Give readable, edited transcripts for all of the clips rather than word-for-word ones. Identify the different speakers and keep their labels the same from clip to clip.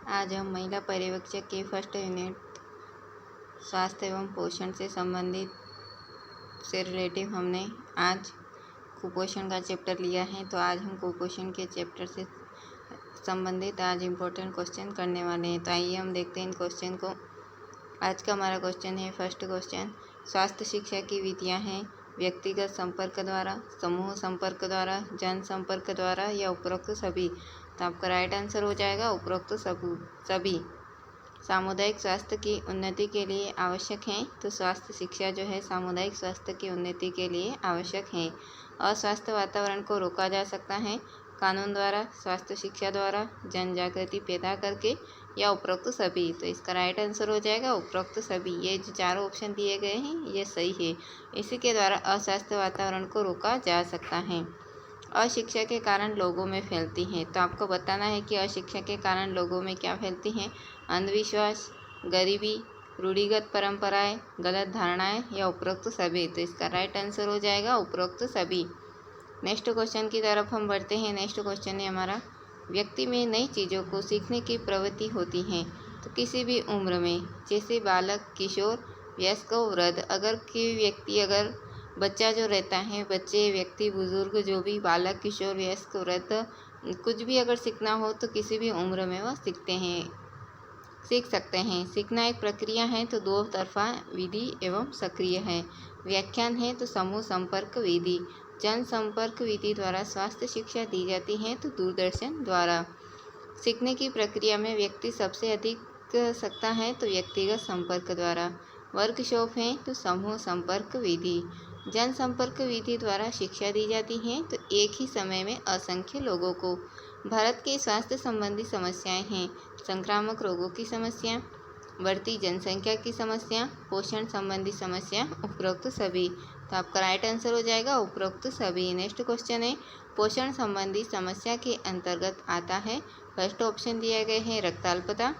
Speaker 1: आज हम महिला पर्यवेक्षक के फर्स्ट यूनिट स्वास्थ्य एवं पोषण से संबंधित से रिलेटिव हमने आज कुपोषण का चैप्टर लिया है। तो आज हम कुपोषण के चैप्टर से संबंधित आज इम्पोर्टेंट क्वेश्चन करने वाले हैं। तो आइए हम देखते हैं इन क्वेश्चन को। आज का हमारा क्वेश्चन है, फर्स्ट क्वेश्चन, स्वास्थ्य शिक्षा की विधियाँ हैं व्यक्तिगत संपर्क द्वारा, समूह संपर्क द्वारा, जन संपर्क द्वारा या उपरोक्त सभी। तो आपका राइट आंसर हो जाएगा उपरोक्त सभी। सामुदायिक स्वास्थ्य की उन्नति के लिए आवश्यक हैं। तो स्वास्थ्य शिक्षा जो है सामुदायिक स्वास्थ्य की उन्नति के लिए आवश्यक है। अस्वास्थ्य वातावरण को रोका जा सकता है कानून द्वारा, स्वास्थ्य शिक्षा द्वारा, जन जागृति पैदा करके या उपरोक्त सभी। तो इसका राइट आंसर हो जाएगा उपरोक्त सभी। ये जो चारों ऑप्शन दिए गए हैं ये सही है। इसी के द्वारा अस्वास्थ्य वातावरण को रोका जा सकता है। अशिक्षा के कारण लोगों में फैलती हैं। तो आपको बताना है कि अशिक्षा के कारण लोगों में क्या फैलती हैं। अंधविश्वास, गरीबी, रूढ़िगत परंपराएं, गलत धारणाएं या उपरोक्त सभी। तो इसका राइट आंसर हो जाएगा उपरोक्त सभी। नेक्स्ट क्वेश्चन की तरफ हम बढ़ते हैं। नेक्स्ट क्वेश्चन है हमारा, व्यक्ति में नई चीज़ों को सीखने की प्रवृत्ति होती है। तो किसी भी उम्र में, जैसे बालक, किशोर, वयस्क, वृद्ध, अगर बच्चा जो रहता है, बच्चे, व्यक्ति, बुजुर्ग, जो भी बालक, किशोर, वयस्क, वृद्ध, कुछ भी अगर सीखना हो तो किसी भी उम्र में वह सीख सकते हैं। सीखना एक प्रक्रिया है तो दो तरफा विधि एवं सक्रिय है। व्याख्यान है तो समूह संपर्क विधि। जन संपर्क विधि द्वारा स्वास्थ्य शिक्षा दी जाती है तो दूरदर्शन द्वारा। सीखने की प्रक्रिया में व्यक्ति सबसे अधिक सकता है तो व्यक्तिगत संपर्क द्वारा। वर्कशॉप है तो समूह संपर्क विधि। जन संपर्क विधि द्वारा शिक्षा दी जाती है तो एक ही समय में असंख्य लोगों को। भारत के स्वास्थ्य संबंधी समस्याएं हैं संक्रामक रोगों की समस्या, बढ़ती जनसंख्या की समस्या, पोषण संबंधी समस्या, उपरोक्त सभी। तो आपका राइट आंसर हो जाएगा उपरोक्त सभी। नेक्स्ट क्वेश्चन है, पोषण संबंधी समस्या के अंतर्गत आता है। फर्स्ट ऑप्शन दिया गया है रक्ताल्पता,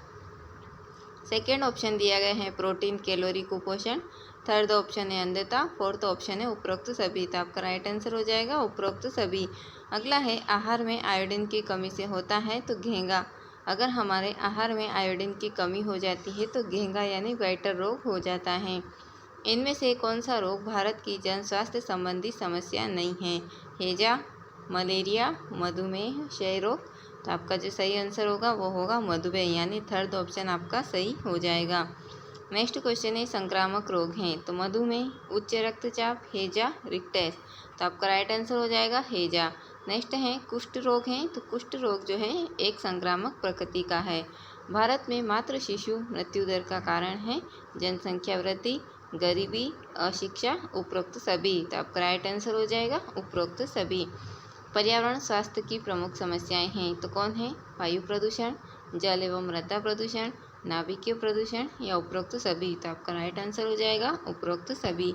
Speaker 1: सेकेंड ऑप्शन दिया गया है प्रोटीन कैलोरी कुपोषण, थर्ड ऑप्शन है अंधता, फोर्थ ऑप्शन है उपरोक्त सभी। तो आपका राइट आंसर हो जाएगा उपरोक्त सभी। अगला है, आहार में आयोडीन की कमी से होता है तो घेंगा। अगर हमारे आहार में आयोडीन की कमी हो जाती है तो घेंगा यानी गाइटर रोग हो जाता है। इनमें से कौन सा रोग भारत की जन स्वास्थ्य संबंधी समस्या नहीं है। हैजा, मलेरिया, मधुमेह, क्षय रोग। तो आपका जो सही आंसर होगा वो होगा मधुमेह, यानी थर्ड ऑप्शन आपका सही हो जाएगा। नेक्स्ट क्वेश्चन है, संक्रामक रोग हैं तो मधुमेह, उच्च रक्तचाप, हैजा, रिक्टेस। तो आपका राइट आंसर हो जाएगा हैजा। नेक्स्ट है, कुष्ठ रोग हैं तो कुष्ठ रोग जो है एक संक्रामक प्रकृति का है। भारत में मातृ शिशु मृत्यु दर का कारण है जनसंख्या वृद्धि, गरीबी, अशिक्षा, उपरोक्त सभी। तो आपका राइट आंसर हो जाएगा उपरोक्त सभी। पर्यावरण स्वास्थ्य की प्रमुख समस्याएं हैं तो कौन है, वायु प्रदूषण, जल एवं मृदा प्रदूषण, नाभिकीय प्रदूषण या उपरोक्त सभी। तो आपका राइट आंसर हो जाएगा उपरोक्त सभी।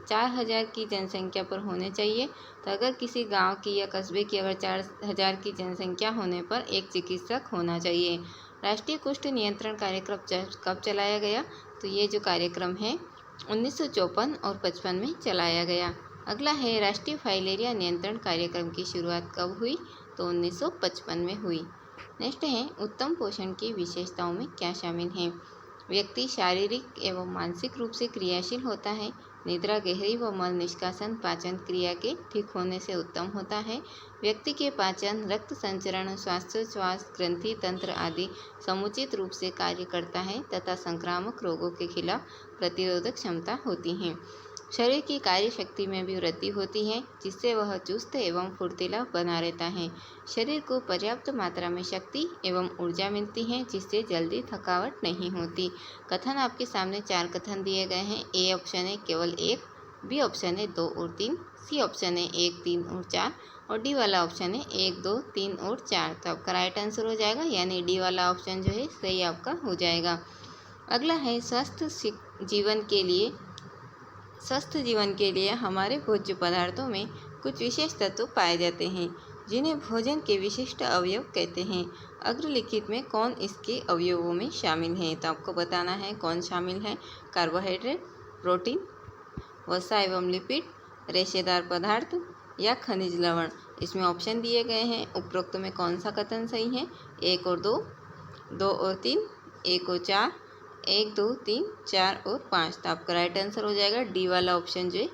Speaker 1: 4000 की जनसंख्या पर होने चाहिए। तो अगर किसी गांव की या कस्बे की अगर 4000 की जनसंख्या होने पर एक चिकित्सक होना चाहिए। राष्ट्रीय कुष्ठ नियंत्रण कार्यक्रम कब चलाया गया। तो ये जो कार्यक्रम है 1954 और 55 में चलाया गया। अगला है, राष्ट्रीय फाइलेरिया नियंत्रण कार्यक्रम की शुरुआत कब हुई। तो 1955 में हुई। नेक्स्ट है, उत्तम पोषण की विशेषताओं में क्या शामिल है। व्यक्ति शारीरिक एवं मानसिक रूप से क्रियाशील होता है। निद्रा, गहरी व मल निष्कासन पाचन क्रिया के ठीक होने से उत्तम होता है। व्यक्ति के पाचन, रक्त संचरण, श्वासोच्छ्वास, ग्रंथि तंत्र आदि समुचित रूप से कार्य करता है तथा संक्रामक रोगों के खिलाफ प्रतिरोधक क्षमता होती है। शरीर की कार्य शक्ति में भी वृद्धि होती है जिससे वह चुस्त एवं फुर्तीला बना रहता है। शरीर को पर्याप्त मात्रा में शक्ति एवं ऊर्जा मिलती है जिससे जल्दी थकावट नहीं होती। कथन आपके सामने 4 कथन दिए गए हैं। ए ऑप्शन है केवल 1, बी ऑप्शन है 2 और 3, सी ऑप्शन है 1, 3 और 4 और डी वाला ऑप्शन है 1, 2, 3 और 4। तो आपका राइट आंसर हो जाएगा, यानी डी वाला ऑप्शन जो है सही आपका हो जाएगा। अगला है, स्वस्थ जीवन के लिए हमारे भोज्य पदार्थों में कुछ विशेष तत्व पाए जाते हैं जिन्हें भोजन के विशिष्ट अवयव कहते हैं। अग्रलिखित में कौन इसके अवयवों में शामिल है। तो आपको बताना है कौन शामिल है। कार्बोहाइड्रेट, प्रोटीन, वसा एवं लिपिड, रेशेदार पदार्थ या खनिज लवण। इसमें ऑप्शन दिए गए हैं, उपरोक्त में कौन सा कथन सही है। 1 और 2, 2 और 3, 1 और 4, 1 2 3 4 और 5। तो आपका राइट आंसर हो जाएगा डी वाला ऑप्शन जो है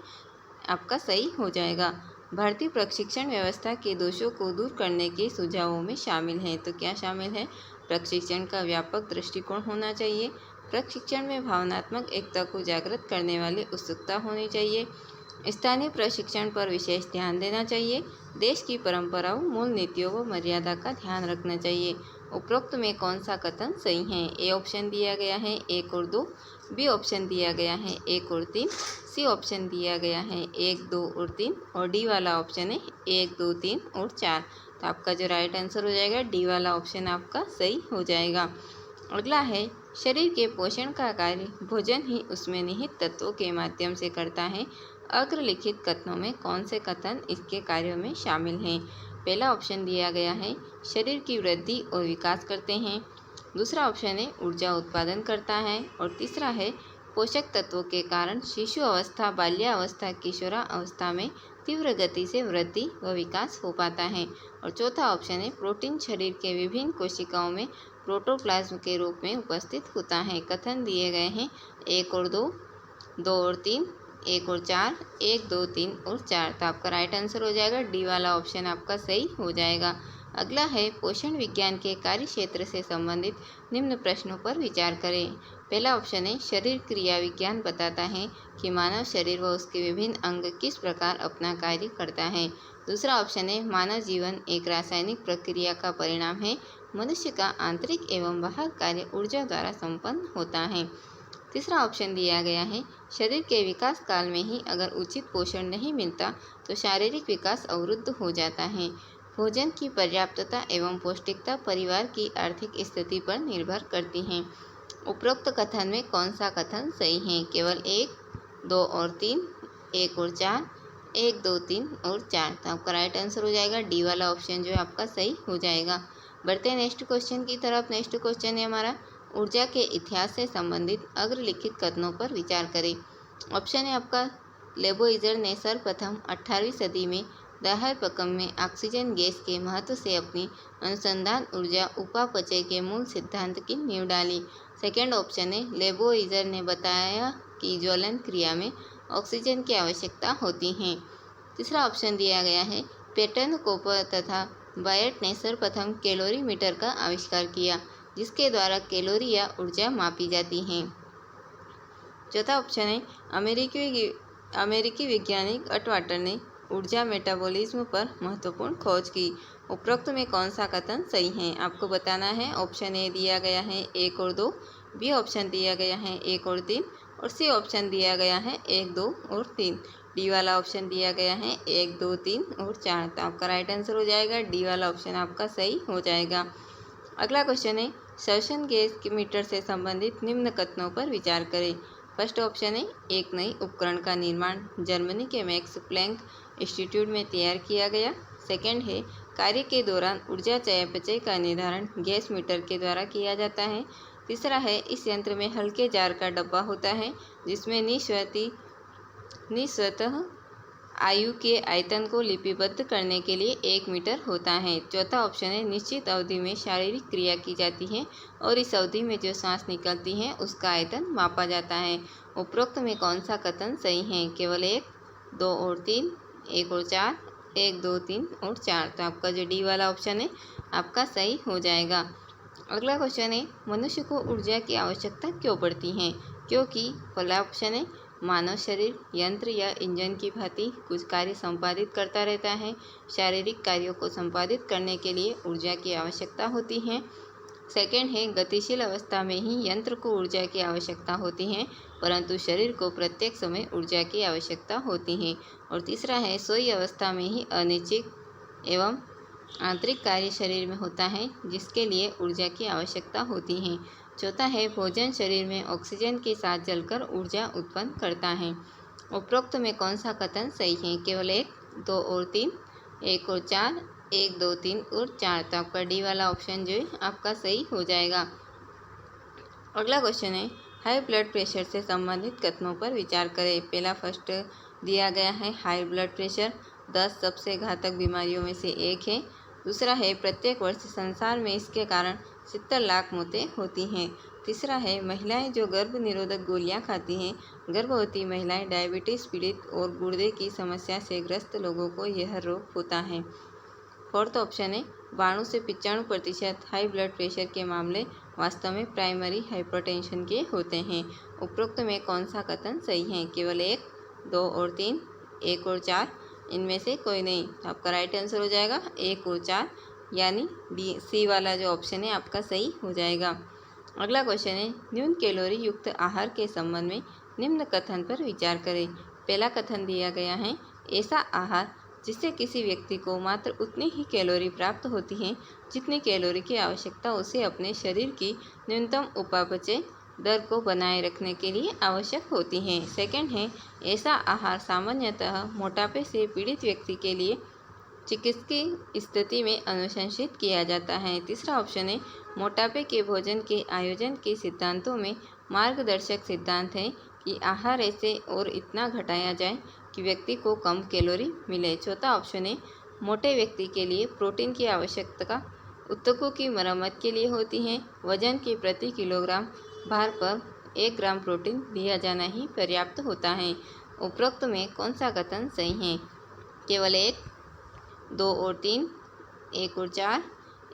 Speaker 1: आपका सही हो जाएगा। भारतीय प्रशिक्षण व्यवस्था के दोषों को दूर करने के सुझावों में शामिल हैं। तो क्या शामिल है? प्रशिक्षण का व्यापक दृष्टिकोण होना चाहिए। प्रशिक्षण में भावनात्मक एकता को जागृत करने वाली उत्सुकता होनी चाहिए। स्थानीय प्रशिक्षण पर विशेष ध्यान देना चाहिए। देश की परंपराओं, मूल नीतियों व मर्यादा का ध्यान रखना चाहिए। उपरोक्त में कौन सा कथन सही है? ए ऑप्शन दिया गया है 1 और 2, बी ऑप्शन दिया गया है 1 और 3, सी ऑप्शन दिया गया है 1 2 और 3 और डी वाला ऑप्शन है 1 2 3 और 4। तो आपका जो राइट आंसर हो जाएगा डी वाला ऑप्शन आपका सही हो जाएगा। अगला है, शरीर के पोषण का कार्य भोजन ही उसमें निहित तत्वों के माध्यम से करता है। अग्रलिखित कथनों में कौन से कथन इसके कार्यों में शामिल हैं? पहला ऑप्शन दिया गया है शरीर की वृद्धि और विकास करते हैं। दूसरा ऑप्शन है ऊर्जा उत्पादन करता है और तीसरा है पोषक तत्वों के कारण शिशु अवस्था, बाल्यावस्था, किशोरावस्था में तीव्र गति से वृद्धि व विकास हो पाता है। और चौथा ऑप्शन है प्रोटीन शरीर के विभिन्न कोशिकाओं में प्रोटोप्लाज्म के रूप में उपस्थित होता है। कथन दिए गए हैं 1 और 2, 2 और 3, 1 और 4, 1 2 3 और 4। तो आपका राइट आंसर हो जाएगा डी वाला ऑप्शन आपका सही हो जाएगा। अगला है, पोषण विज्ञान के कार्य क्षेत्र से संबंधित निम्न प्रश्नों पर विचार करें। पहला ऑप्शन है शरीर क्रिया विज्ञान बताता है कि मानव शरीर व उसके विभिन्न अंग किस प्रकार अपना कार्य करता है। दूसरा ऑप्शन है मानव जीवन एक रासायनिक प्रक्रिया का परिणाम है। मनुष्य का आंतरिक एवं बाह्य कार्य ऊर्जा द्वारा संपन्न होता है। तीसरा ऑप्शन दिया गया है शरीर के विकास काल में ही अगर उचित पोषण नहीं मिलता तो शारीरिक विकास अवरुद्ध हो जाता है। भोजन की पर्याप्तता एवं पौष्टिकता परिवार की आर्थिक स्थिति पर निर्भर करती हैं। उपरोक्त कथन में कौन सा कथन सही है? केवल 1, 2 और 3, 1 और 4, 1 2 3 और 4। तो आपका राइट आंसर हो जाएगा डी वाला ऑप्शन जो है आपका सही हो जाएगा। बढ़ते हैं नेक्स्ट क्वेश्चन की तरफ। नेक्स्ट क्वेश्चन है हमारा, ऊर्जा के इतिहास से संबंधित अग्रलिखित कथनों पर विचार करें। ऑप्शन है आपका लेबोइजर ने सर्वप्रथम 18वीं सदी में दाहरपकम में ऑक्सीजन गैस के महत्व से अपनी अनुसंधान ऊर्जा उपापचय के मूल सिद्धांत की नींव डाली। सेकेंड ऑप्शन है लेबोइजर ने बताया कि ज्वलन क्रिया में ऑक्सीजन की आवश्यकता होती है। तीसरा ऑप्शन दिया गया है पेटर्न कोपर तथा बायट ने सर्वप्रथम कैलोरीमीटर का आविष्कार किया जिसके द्वारा कैलोरी या ऊर्जा मापी जाती है। चौथा ऑप्शन है अमेरिकी वैज्ञानिक अटवाटर ने ऊर्जा मेटाबॉलिज्म पर महत्वपूर्ण खोज की। उपरोक्त में कौन सा कथन सही है? आपको बताना है। ऑप्शन ए दिया गया है 1 और 2, बी ऑप्शन दिया गया है 1 और 3 और सी ऑप्शन दिया गया है 1 2 और 3। डी वाला ऑप्शन दिया गया है 1 2 3 और 4। तो आपका राइट आंसर हो जाएगा डी वाला ऑप्शन आपका सही हो जाएगा। अगला क्वेश्चन है, श्वसन गैस मीटर से संबंधित निम्न कथनों पर विचार करें। फर्स्ट ऑप्शन है एक नई उपकरण का निर्माण जर्मनी के मैक्स प्लैंक इंस्टीट्यूट में तैयार किया गया। सेकंड है कार्य के दौरान ऊर्जा चयापचय का निर्धारण गैस मीटर के द्वारा किया जाता है। तीसरा है इस यंत्र में हल्के जार का डब्बा होता है जिसमें निस्वतः आयु के आयतन को लिपिबद्ध करने के लिए 1 मीटर होता है। चौथा ऑप्शन है निश्चित अवधि में शारीरिक क्रिया की जाती है और इस अवधि में जो सांस निकलती है उसका आयतन मापा जाता है। उपरोक्त में कौन सा कथन सही है? केवल 1, 2 और 3, 1 और 4, 1 2 3 और 4। तो आपका जो डी वाला ऑप्शन है आपका सही हो जाएगा। अगला क्वेश्चन है मनुष्य को ऊर्जा की आवश्यकता क्यों पड़ती है? क्योंकि पहला ऑप्शन है मानव शरीर यंत्र या इंजन की भांति कुछ कार्य संपादित करता रहता है। शारीरिक कार्यों को संपादित करने के लिए ऊर्जा की आवश्यकता होती है। सेकंड है गतिशील अवस्था में ही यंत्र को ऊर्जा की आवश्यकता होती है परंतु शरीर को प्रत्येक समय ऊर्जा की आवश्यकता होती है। और तीसरा है सोई अवस्था में ही अनिश्चित एवं आंतरिक कार्य शरीर में होता है जिसके लिए ऊर्जा की आवश्यकता होती है। चौथा है भोजन शरीर में ऑक्सीजन के साथ जलकर ऊर्जा उत्पन्न करता है। उपरोक्त में कौन सा कथन सही है? केवल 1, 2 और 3, 1 और 4, 1 2 3 और 4। तो आपका डी वाला ऑप्शन जो है आपका सही हो जाएगा। अगला क्वेश्चन है हाई ब्लड प्रेशर से संबंधित कथनों पर विचार करें। पहला फर्स्ट दिया गया है हाई ब्लड प्रेशर 10 सबसे घातक बीमारियों में से एक है। दूसरा है प्रत्येक वर्ष संसार में इसके कारण 70 लाख मौतें होती हैं। तीसरा है महिलाएं जो गर्भ निरोधक गोलियां खाती हैं। गर्भवती महिलाएं, डायबिटीज़ पीड़ित और गुर्दे की समस्या से ग्रस्त लोगों को यह रोग होता है। फोर्थ ऑप्शन है 92 से 95% हाई ब्लड प्रेशर के मामले वास्तव में प्राइमरी हाइपरटेंशन के होते हैं। उपरोक्त में कौन सा कथन सही है? केवल 1, 2 और 3, 1 और 4, इनमें से कोई नहीं। तो आपका राइट आंसर हो जाएगा 1 और 4, यानी बी सी वाला जो ऑप्शन है आपका सही हो जाएगा। अगला क्वेश्चन है न्यून कैलोरी युक्त आहार के संबंध में निम्न कथन पर विचार करें। पहला कथन दिया गया है, ऐसा आहार जिससे किसी व्यक्ति को मात्र उतनी ही कैलोरी प्राप्त होती है जितनी कैलोरी की आवश्यकता उसे अपने शरीर की न्यूनतम उपापचय दर को बनाए रखने के लिए आवश्यक होती है। सेकंड है, ऐसा आहार सामान्यतः मोटापे से पीड़ित व्यक्ति के लिए चिकित्सकीय स्थिति में अनुशंसित किया जाता है। तीसरा ऑप्शन है, मोटापे के भोजन के आयोजन के सिद्धांतों में मार्गदर्शक सिद्धांत है कि आहार ऐसे और इतना घटाया जाए कि व्यक्ति को कम कैलोरी मिले। चौथा ऑप्शन है, मोटे व्यक्ति के लिए प्रोटीन की आवश्यकता ऊतकों की मरम्मत के लिए होती है। वजन के प्रति किलोग्राम भार पर 1 ग्राम प्रोटीन लिया जाना ही पर्याप्त होता है। उपरोक्त में कौन सा कथन सही है? केवल 1, 2 और 3, 1 और 4,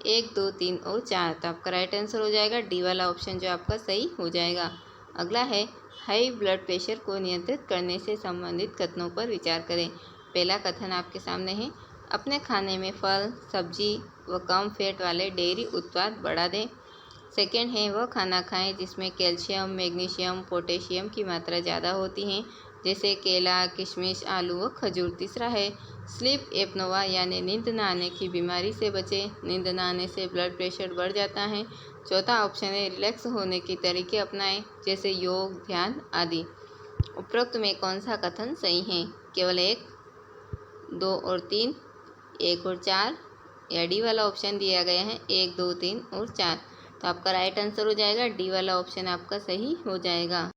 Speaker 1: 1, 2, 3 और 4। तो आपका राइट आंसर हो जाएगा डी वाला ऑप्शन जो आपका सही हो जाएगा। अगला है हाई ब्लड प्रेशर को नियंत्रित करने से संबंधित कथनों पर विचार करें। पहला कथन आपके सामने है, अपने खाने में फल, सब्जी व कम फैट वाले डेयरी उत्पाद बढ़ा दें। सेकेंड है, वह खाना खाएं जिसमें कैल्शियम, मैग्नीशियम, पोटेशियम की मात्रा ज़्यादा होती है, जैसे केला, किशमिश, आलू व खजूर। तीसरा है, स्लीप एपनोवा यानी नींद न आने की बीमारी से बचें। नींद न आने से ब्लड प्रेशर बढ़ जाता है। चौथा ऑप्शन है, रिलैक्स होने के तरीके अपनाएं, जैसे योग, ध्यान आदि। उपरोक्त में कौन सा कथन सही है? केवल 1, 2 और 3, 1 और 4, या डी वाला ऑप्शन दिया गया है 1, 2, 3 और 4। तो आपका राइट आंसर हो जाएगा डी वाला ऑप्शन आपका सही हो जाएगा।